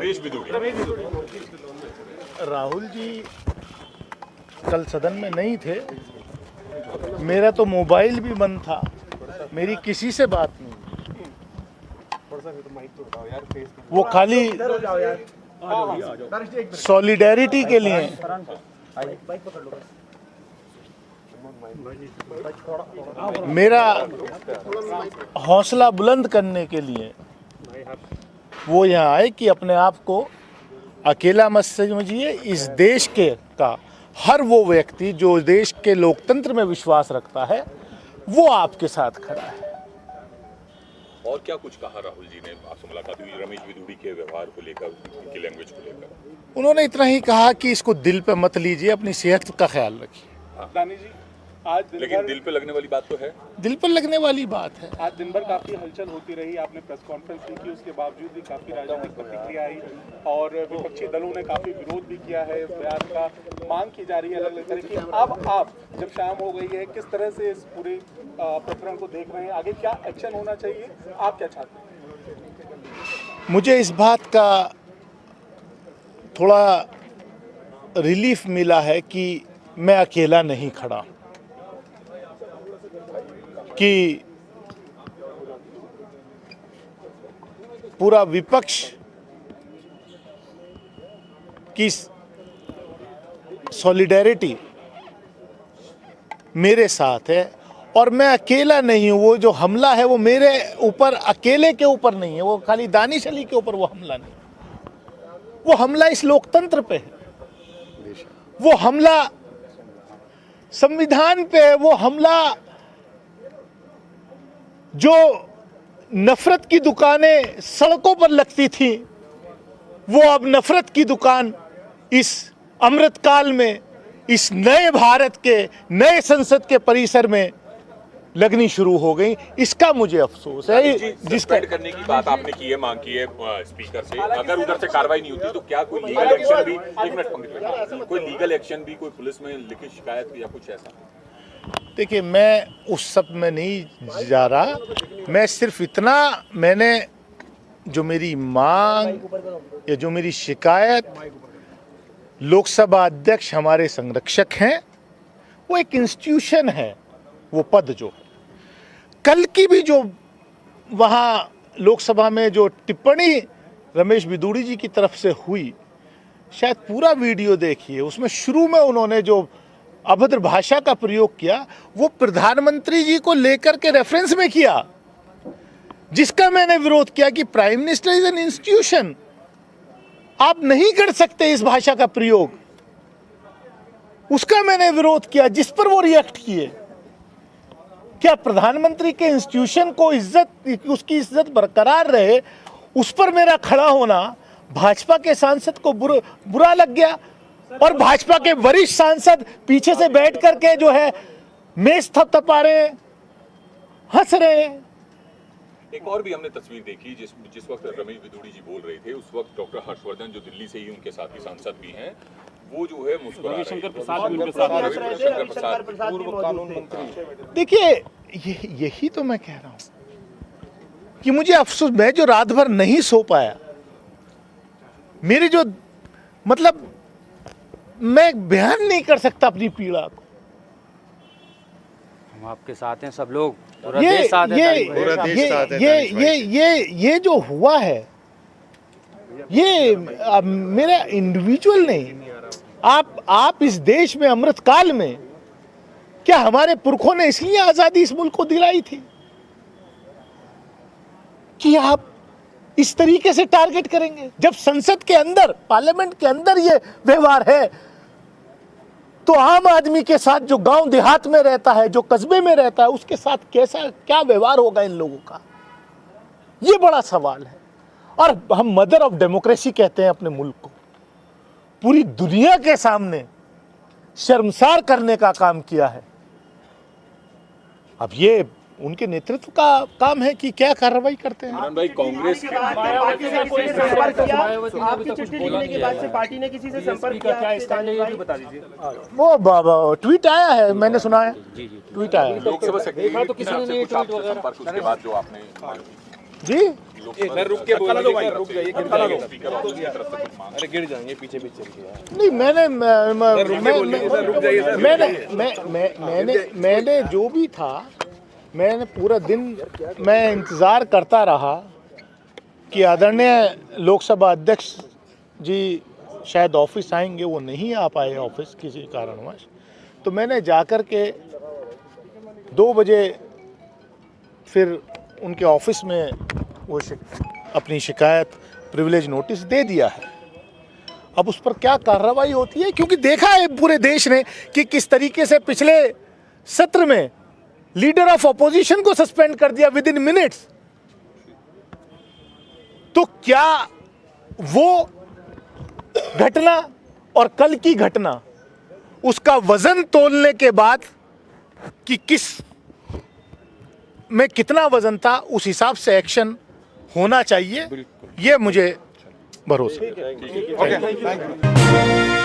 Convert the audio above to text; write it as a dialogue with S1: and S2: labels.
S1: रमेश बिदूड़ी।
S2: राहुल जी कल सदन में नहीं थे, मेरा तो मोबाइल भी बंद था, मेरी किसी से बात नहीं। वो खाली सॉलिडेरिटी के लिए, मेरा हौसला बुलंद करने के लिए वो यहाँ आए कि अपने आप को अकेला मत समझिए। इस देश के का हर वो व्यक्ति जो देश के लोकतंत्र में विश्वास रखता है वो आपके साथ खड़ा है।
S1: और क्या कुछ कहा राहुल जी ने, आपसे मुलाकात हुई रमेश बिदूड़ी के व्यवहार को लेकर, उनकी लैंग्वेज को लेकर?
S2: उन्होंने इतना ही कहा कि इसको दिल पे मत लीजिए, अपनी सेहत का ख्याल रखिए।
S3: दानी जी, आज
S1: लेकिन दिल पे लगने वाली बात तो है।
S2: दिल पर लगने वाली बात है।
S3: आज दिन भर काफी हलचल होती रही, आपने प्रेस कॉन्फ्रेंस भी की, उसके बावजूद भी काफी राजनीतिक प्रतिक्रिया आई और विपक्षी दलों ने काफी विरोध भी किया है, बयान का मांग की जा रही है अलग अलग तरह की। अब आप जब शाम हो गई है, किस तरह से इस पूरे प्रकरण को देख रहे हैं, आगे क्या एक्शन होना चाहिए, आप क्या चाहते हैं?
S2: मुझे इस बात का थोड़ा रिलीफ मिला है कि मैं अकेला नहीं खड़ा, कि पूरा विपक्ष की सॉलिडेरिटी मेरे साथ है और मैं अकेला नहीं हूं। वो जो हमला है वो मेरे ऊपर अकेले के ऊपर नहीं है, वो खाली दानिश अली के ऊपर वो हमला नहीं, वो हमला इस लोकतंत्र पे है, वो हमला संविधान पे है, वो हमला जो नफरत की दुकानें सड़कों पर लगती थी वो अब नफरत की दुकान इस अमृतकाल में, इस नए भारत के नए संसद के परिसर में लगनी शुरू हो गई। इसका मुझे अफसोस है।
S1: जिसका करने की बात आपने की है, मांग की है स्पीकर से, अगर उधर से कार्रवाई नहीं होती तो क्या कोई लीगल एक्शन भी, एक मिनट पंकज, कोई लीगल एक्शन भी, कोई पुलिस में लिखित शिकायत या कुछ ऐसा?
S2: देखिए, मैं उस सब में नहीं जा रहा, मैं सिर्फ इतना, मैंने जो मेरी मांग या जो मेरी शिकायत, लोकसभा अध्यक्ष हमारे संरक्षक हैं, वो एक इंस्टीट्यूशन है, वो पद जो है। कल की भी जो वहाँ लोकसभा में जो टिप्पणी रमेश बिदूड़ी जी की तरफ से हुई, शायद पूरा वीडियो देखिए, उसमें शुरू में उन्होंने जो अभद्र भाषा का प्रयोग किया वो प्रधानमंत्री जी को लेकर के रेफरेंस में किया, जिसका मैंने विरोध किया कि prime minister is an institution, आप नहीं कर सकते इस भाषा का प्रयोग। उसका मैंने विरोध किया, जिस पर वो रिएक्ट किए। क्या प्रधानमंत्री के इंस्टीट्यूशन को इज्जत, उसकी इज्जत बरकरार रहे, उस पर मेरा खड़ा होना भाजपा के सांसद को बुरा लग गया और भाजपा के वरिष्ठ सांसद पीछे से बैठ करके जो है मेज थपथपा रहे हैं, हंस रहे हैं।
S1: एक और भी हमने तस्वीर देखी जिस वक्त रमेश बिदूड़ी जी बोल रहे थे, उस वक्त डॉक्टर हर्षवर्धन जो दिल्ली से ही उनके साथ ही सांसद भी हैं, वो जो है मुस्कुरा रहे थे।
S3: पूर्व कानून मंत्री।
S2: देखिए, यही तो मैं कह रहा हूं कि मुझे अफसोस, मैं जो रात भर नहीं सो पाया, मेरी जो मतलब मैं बयान नहीं कर सकता अपनी पीड़ा को।
S4: हम आपके साथ हैं, सब लोग, पूरा देश साथ है।
S2: ये जो हुआ है, ये मेरा इंडिविजुअल नहीं, आप इस देश में अमृतकाल में, क्या हमारे पुरखों ने इसलिए आजादी इस मुल्क को दिलाई थी कि आप इस तरीके से टारगेट करेंगे? जब संसद के अंदर, पार्लियामेंट के अंदर ये व्यवहार है, तो आम आदमी के साथ जो गांव देहात में रहता है, जो कस्बे में रहता है, उसके साथ कैसा क्या व्यवहार होगा इन लोगों का? ये बड़ा सवाल है। और हम मदर ऑफ डेमोक्रेसी कहते हैं अपने मुल्क को, पूरी दुनिया के सामने शर्मसार करने का काम किया है। अब ये उनके नेतृत्व का काम है कि क्या कार्रवाई करते हैं।
S1: भाई, कांग्रेस
S5: पार्टी ने किसी से संपर्क किया, क्या स्टैंड है ये भी बता दीजिए।
S2: वो ट्वीट आया है, मैंने सुना है, ट्वीट आया है।
S1: लोकसभा सेक्रेटरी तो किसी ने संपर्क उसके बाद जो आपने
S2: जी
S3: सर रुक के बोलो, रुक जाइए,
S1: स्पीकर ऑफिस की तरफ से कुछ मांग
S3: अरे गिर जाएंगे पीछे पीछे चल
S2: नहीं, मैंने
S3: रुक जाइए सर।
S2: मैंने जो भी था, मैंने पूरा दिन मैं इंतज़ार करता रहा कि आदरणीय लोकसभा अध्यक्ष जी शायद ऑफिस आएंगे, वो नहीं आ पाए ऑफिस किसी कारणवश। तो मैंने जाकर के 2 बजे फिर उनके ऑफिस में वो अपनी शिकायत प्रिविलेज नोटिस दे दिया है। अब उस पर क्या कार्रवाई होती है, क्योंकि देखा है पूरे देश ने कि किस तरीके से पिछले सत्र में लीडर ऑफ ऑपोजिशन को सस्पेंड कर दिया विद इन मिनट्स। तो क्या वो घटना और कल की घटना, उसका वजन तोलने के बाद कि किस में कितना वजन था, उस हिसाब से एक्शन होना चाहिए, ये मुझे भरोसा है।
S3: Okay, thank you.